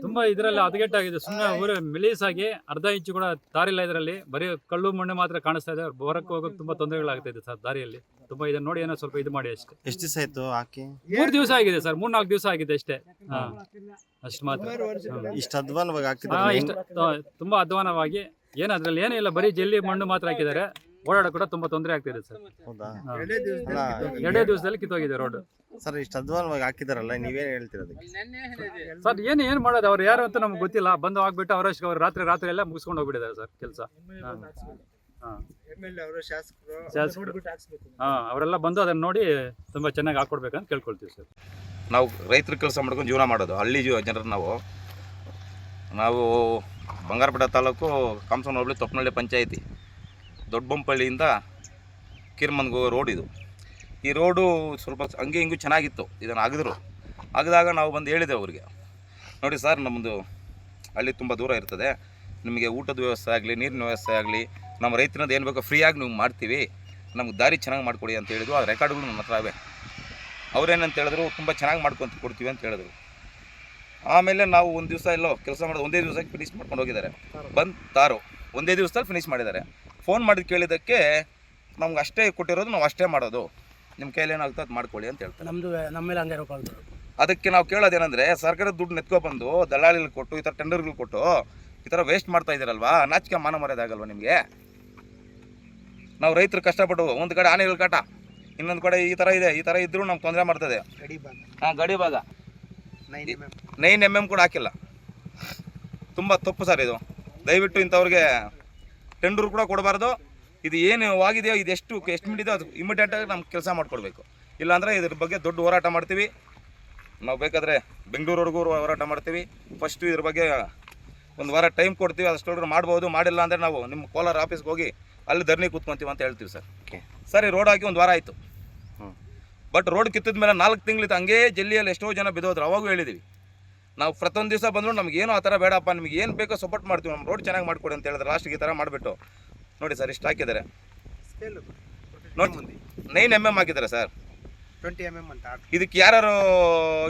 ತುಂಬಾ ಇದರಲ್ಲಿ ಹದಗೆಟ್ಟಾಗಿದೆ. ಸುಮ್ಮನೆ ಊರು ಮಿಲೀಸಾಗಿ ಅರ್ಧ ಇಂಚು ಕೂಡ ದಾರಿ ಇಲ್ಲ. ಇದರಲ್ಲಿ ಬರೀ ಕಲ್ಲು ಮಣ್ಣು ಮಾತ್ರ ಕಾಣಿಸ್ತಾ ಇದೆ. ಬರಕ್ಕೆ ಹೋಗೋಕೆ ತುಂಬಾ ತೊಂದರೆಗಳಾಗ್ತಾ ಇದೆ ಸರ್ ದಾರಿಯಲ್ಲಿ. ತುಂಬಾ ಇದನ್ನ ನೋಡಿ ಏನೋ ಸ್ವಲ್ಪ ಇದು ಮಾಡಿ ಅಷ್ಟೇ. ಎಷ್ಟು ದಿವಸ ಆಯ್ತು ಹಾಕಿ? 3 ದಿವಸ ಆಗಿದೆ ಸರ್, 3-4 ದಿವಸ ಆಗಿದೆ ಅಷ್ಟೇ. ಅಷ್ಟು ಮಾತ್ರ. ಇಷ್ಟು ಅಧ್ವಾನವಾಗಿ ಹಾಕಿದ್ರೆ ತುಂಬಾ ಅಧ್ವಾನವಾಗಿ ಏನು ಅದ್ರಲ್ಲಿ ಏನೂ ಇಲ್ಲ, ಬರೀ ಜಲ್ಲಿ ಮಣ್ಣು ಮಾತ್ರ ಹಾಕಿದ್ದಾರೆ. ಓಡಾಡೋಕೆ ಕೂಡ ತುಂಬಾ ತೊಂದರೆ ಆಗ್ತಿದೆ ಸರ್. ಹೌದಾ? 2 ದಿವಸದಲ್ಲಿ ಕಿತ್ತೋಗಿದೆ ರೋಡ್. ಸರ್ ಇಷ್ಟು ಅಧ್ವಾನವಾಗಿ ಹಾಕಿದಾರಲ್ಲ, ನೀವೇನು ಹೇಳ್ತೀರ ಅದಕ್ಕೆ? ಸರ್ ಏನು ಮಾಡೋದು, ಅವ್ರು ಯಾರು ಅಂತ ನಮ್ಗೆ ಗೊತ್ತಿಲ್ಲ. ಬಂದು ಆಗ್ಬಿಟ್ಟು ಅವರಷ್ಟು ಅವ್ರು ರಾತ್ರಿ ಎಲ್ಲ ಮುಗಿಸ್ಕೊಂಡು ಹೋಗ್ಬಿಟ್ಟಿದ್ದಾರೆ ಸರ್ ಕೆಲಸ. ಅವರೆಲ್ಲ ಬಂದು ಅದನ್ನ ನೋಡಿ ತುಂಬಾ ಚೆನ್ನಾಗಿ ಹಾಕೊಡ್ಬೇಕಂತ ಕೇಳ್ಕೊಳ್ತೀವಿ ಸರ್. ನಾವು ರೈತರ ಕೆಲಸ ಮಾಡ್ಕೊಂಡು ಜೀವನ ಮಾಡೋದು, ಹಳ್ಳಿ ಜನರು ನಾವು ಬಂಗಾರಪೇಟೆ ತಾಲೂಕು ಕಾಮಸನ ಹೋಬಳಿ ತೊಪ್ಪನಹಳ್ಳಿ ಪಂಚಾಯಿತಿ, ದೊಡ್ಡಬೊಂಪಳ್ಳಿಯಿಂದ ಕಿರ್ಮನ್ಗೆ ಹೋಗೋ ರೋಡ್ ಇದು. ಈ ರೋಡು ಸ್ವಲ್ಪ ಹಂಗೆ ಹಿಂಗೂ ಚೆನ್ನಾಗಿತ್ತು. ಇದನ್ನು ಅಗದಾಗ ನಾವು ಬಂದು ಹೇಳಿದೆವು ಅವ್ರಿಗೆ, ನೋಡಿ ಸರ್ ನಮ್ಮದು ಹಳ್ಳಿ ತುಂಬ ದೂರ ಇರ್ತದೆ, ನಿಮಗೆ ಊಟದ ವ್ಯವಸ್ಥೆ ಆಗಲಿ ನೀರಿನ ವ್ಯವಸ್ಥೆ ಆಗಲಿ ನಮ್ಮ ರೈತರದ್ದು ಏನು ಬೇಕೋ ಫ್ರೀಯಾಗಿ ನೀವು ಮಾಡ್ತೀವಿ, ನಮ್ಗೆ ದಾರಿ ಚೆನ್ನಾಗಿ ಮಾಡಿಕೊಡಿ ಅಂತ ಹೇಳಿದ್ರು. ಆ ರೆಕಾರ್ಡ್ಗಳು ನನ್ನ ಹತ್ರ ಅವೇ. ಅವ್ರೇನಂತ ಹೇಳಿದ್ರು, ತುಂಬ ಚೆನ್ನಾಗಿ ಮಾಡ್ಕೊತ ಕೊಡ್ತೀವಿ ಅಂತ ಹೇಳಿದ್ರು. ಆಮೇಲೆ ನಾವು ಒಂದು ದಿವಸ ಎಲ್ಲೋ ಕೆಲಸ ಮಾಡೋದು, ಒಂದೇ ದಿವಸಕ್ಕೆ ಫಿನಿಷ್ ಮಾಡ್ಕೊಂಡು ಹೋಗಿದ್ದಾರೆ. ಬಂದು ತಾರು ಒಂದೇ ದಿವಸದಲ್ಲಿ ಫಿನಿಷ್ ಮಾಡಿದ್ದಾರೆ. ಫೋನ್ ಮಾಡಿ ಕೇಳಿದ್ದಕ್ಕೆ ನಮ್ಗೆ ಅಷ್ಟೇ ಕೊಟ್ಟಿರೋದು, ನಾವು ಅಷ್ಟೇ ಮಾಡೋದು, ನಿಮ್ಮ ಕೈಯಲ್ಲಿ ಏನಾಗ್ತದೆ ಅದು ಮಾಡ್ಕೊಳ್ಳಿ ಅಂತ ಹೇಳ್ತಾರೆ. ನಮ್ಮ ಮೇಲೆ ಹಂಗೆ ರೂಪಾಯಿ. ಅದಕ್ಕೆ ನಾವು ಕೇಳೋದೇನೆಂದರೆ, ಸರ್ಕಾರದ ದುಡ್ಡು ನೆತ್ಕೊಬಂದು ದಲ್ಲಾಳಿಗಳು ಕೊಟ್ಟು ಈ ಥರ ಟೆಂಡರ್ಗಳು ಕೊಟ್ಟು ಈ ಥರ ವೇಸ್ಟ್ ಮಾಡ್ತಾ ಇದ್ದೀರಲ್ವಾ, ನಾಚಿಕೆ ಮಾನ ಮರ್ಯಾದೆ ಆಗಲ್ವ ನಿಮಗೆ? ನಾವು ರೈತರು ಕಷ್ಟಪಟ್ಟು ಒಂದು ಕಡೆ ಆನೆಗಳ ಕಾಟ, ಇನ್ನೊಂದು ಕಡೆ ಈ ಥರ ಇದೆ, ಈ ಥರ ಇದ್ದರೂ ನಮ್ಗೆ ತೊಂದರೆ ಮಾಡ್ತದೆ. ಗಡಿ ಭಾಗ 9 mm ಕೂಡ ಹಾಕಿಲ್ಲ. ತುಂಬ ತಪ್ಪು ಸರ್ ಇದು. ದಯವಿಟ್ಟು ಇಂಥವ್ರಿಗೆ ಟೆಂಡರ್ ಕೂಡ ಕೊಡಬಾರ್ದು. ಇದು ಏನು ಆಗಿದೆಯೋ, ಇದು ಎಷ್ಟು ಮಿನಿದೆಯೋ ಅದು ಇಮಿಡಿಯೇಟಾಗಿ ನಮ್ಗೆ ಕೆಲಸ ಮಾಡಿಕೊಡ್ಬೇಕು. ಇಲ್ಲಾಂದರೆ ಇದ್ರ ಬಗ್ಗೆ ದೊಡ್ಡ ಹೋರಾಟ ಮಾಡ್ತೀವಿ. ನಾವು ಬೇಕಾದರೆ ಬೆಂಗಳೂರವರೆಗೂ ಹೋರಾಟ ಮಾಡ್ತೀವಿ. ಫಸ್ಟು ಇದ್ರ ಬಗ್ಗೆ ಒಂದು ವಾರ ಟೈಮ್ ಕೊಡ್ತೀವಿ, ಅಷ್ಟೊಳಗೆ ಮಾಡ್ಬೋದು. ಮಾಡಿಲ್ಲ ಅಂದರೆ ನಾವು ನಿಮ್ಮ ಕೋಲಾರ ಆಫೀಸ್ಗೆ ಹೋಗಿ ಅಲ್ಲಿ ಧರಣಿ ಕೂತ್ಕೊತೀವಿ ಅಂತ ಹೇಳ್ತೀವಿ ಸರ್. ಸರಿ, ರೋಡ್ ಹಾಕಿ 1 ವಾರ ಆಯಿತು. ಬಟ್ ರೋಡ್ ಕಿತ್ತಿದ ಮೇಲೆ 4 ತಿಂಗಳಿತ್ತು ಹಂಗೆ ಜಲ್ಲಿಯಲ್ಲಿ ಎಷ್ಟೋ ಜನ ಬಿದ್ದೋದ್ರು. ಅವಾಗೂ ಹೇಳಿದ್ದೀವಿ ನಾವು, ಪ್ರತಿಯೊಂದು ದಿವಸ ಬಂದರೂ ನಮಗೇನು ಆ ಥರ ಬೇಡಪ್ಪ, ನಿಮ್ಗೆ ಏನು ಬೇಕೋ ಸಪೋರ್ಟ್ ಮಾಡ್ತೀವಿ, ನಮ್ಮ ರೋಡ್ ಚೆನ್ನಾಗಿ ಮಾಡಿಕೊಡಿ ಅಂತ ಹೇಳಿದ್ರೆ ಲಾಸ್ಟಿಗೆ ಈ ಥರ ಮಾಡಿಬಿಟ್ಟು ನೋಡಿ ಸರ್ ಇಷ್ಟು ಹಾಕಿದ್ದಾರೆ. ನೋಡಿ 9 mm ಹಾಕಿದ್ದಾರೆ ಸರ್. 20 mm ಅಂತ. ಇದಕ್ಕೆ ಯಾರು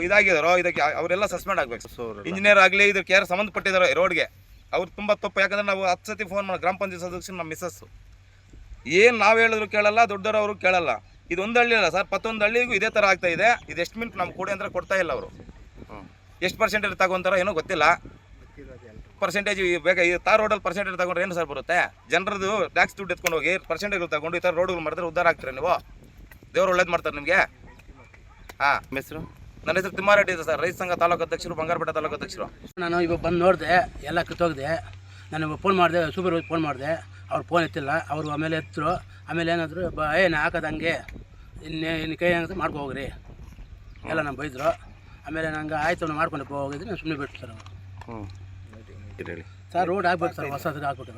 ಇದಾಗಿದಾರೋ ಇದಕ್ಕೆ ಅವರೆಲ್ಲ ಸಸ್ಪೆಂಡ್ ಆಗಬೇಕು. ಇಂಜಿನಿಯರ್ ಆಗಲಿ, ಇದಕ್ಕೆ ಯಾರು ಸಂಬಂಧಪಟ್ಟಿದ್ದಾರೋ ರೋಡ್ಗೆ, ಅವ್ರು ತುಂಬ ತಪ್ಪು. ಯಾಕಂದರೆ ನಾವು 10 ಸತಿ ಫೋನ್ ಮಾಡಿ ಗ್ರಾಮ ಪಂಚಾಯತ್ ಸದಸ್ಯರು ನಮ್ಮ ಮಿಸ್ಸಸ್ಸು ಏನು ನಾವು ಹೇಳಿದ್ರು ಕೇಳಲ್ಲ, ದೊಡ್ಡವರು ಕೇಳಲ್ಲ. ಇದೊಂದು ಹಳ್ಳಿ ಅಲ್ಲ ಸರ್, 11 ಹಳ್ಳಿಗೂ ಇದೇ ಥರ ಆಗ್ತಾ ಇದೆ. ಇದು ಎಷ್ಟು ಮಿನಿಟ್ ನಮ್ಗೆ ಕೊಡಿ ಅಂದರೆ ಕೊಡ್ತಾ ಇಲ್ಲ ಅವರು. ಎಷ್ಟು ಪರ್ಸೆಂಟೇಜ್ ತಗೊಂತಾರೋ ಏನೋ ಗೊತ್ತಿಲ್ಲ. ಪರ್ಸೆಂಟೇಜ್ ಬೇಕಾ? ಈ ತಾರ್ ರೋಡಲ್ಲಿ ಪರ್ಸೆಂಟೇಜ್ ತಗೊಂಡ್ರೆ ಏನು ಸರ್ ಬರುತ್ತೆ? ಜನರದ್ದು ಟ್ಯಾಕ್ಸ್ ದುಡ್ಡು ಎತ್ಕೊಂಡು ಹೋಗಿ ಪರ್ಸೆಂಟೇಜ್ಗಳು ತಗೊಂಡು ಈ ಥರ ರೋಡ್ಗಳು ಮಾಡಿದ್ರೆ ಉದ್ಧಾರ ಆಗ್ತೀರಾ ನೀವು? ದೇವ್ರು ಒಳ್ಳೇದು ಮಾಡ್ತಾರೆ ನಿಮಗೆ. ಹೆಸರು? ನನ್ನ ಹೆಸರು ತಿಮ್ಮಾರೆಡ್ಡಿ ಇದೆ ಸರ್, ರೈತ ಸಂಘ ತಾಲೂಕು ಅಧ್ಯಕ್ಷರು, ಬಂಗಾರಪೇಟೆ ತಾಲೂಕು ಅಧ್ಯಕ್ಷರು. ನಾನು ಇವಾಗ ಬಂದು ನೋಡಿದೆ, ಎಲ್ಲ ಕಿತ್ತೋಗಿದೆ. ನಾನು ಫೋನ್ ಮಾಡಿದೆ, ಸೂಪರ್ ಫೋನ್ ಮಾಡಿದೆ, ಅವ್ರು ಫೋನ್ ಎತ್ತಿಲ್ಲ. ಅವರು ಆಮೇಲೆ ಎತ್ತರು. ಆಮೇಲೆ ಏನಾದರೂ ಏನು ಹಾಕೋದು ಹಂಗೆ, ಇನ್ನು ಕೈ ಏನಾದ್ರು ಮಾಡ್ಕೊ ಹೋಗ್ರಿ ಎಲ್ಲ ನಮ್ಮ ಬೈದರು. ಆಮೇಲೆ ನಂಗೆ ಆಯ್ತು ನಾವು ಮಾಡ್ಕೊಂಡು ಹೋಗಿದ್ರೆ ನಾನು ಸುಮ್ಮನೆ ಬಿಟ್ಟು ಸರ್. ಸರ್ ರೋಡ್ ಆಗ್ಬೇಕು ಸರ್, ಹೊಸದು ಹಾಕ್ಬಿಟ್ಟು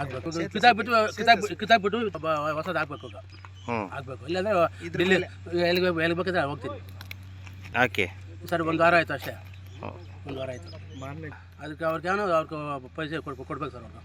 ಆಗಬೇಕು ಕಿತ್ತಾಕ್ಬಿಟ್ಟು ಹೊಸದು ಹಾಕ್ಬೇಕು ಆಗಬೇಕು. ಇಲ್ಲಾಂದರೆ ಎಲ್ಲಿ ಬೇಕಿದ್ರೆ ಹೋಗ್ತೀನಿ. ಯಾಕೆ ಸರ್ 1 ವಾರ ಆಯಿತು ಅಷ್ಟೇ, 1 ವಾರ ಆಯಿತು. ಅದಕ್ಕೆ ಅವ್ರಿಗೆ ಏನೋ ಅವ್ರಿಗೆ ಪೈಸೆ ಕೊಡ್ಬೇಕು ಸರ್ ಅವರು.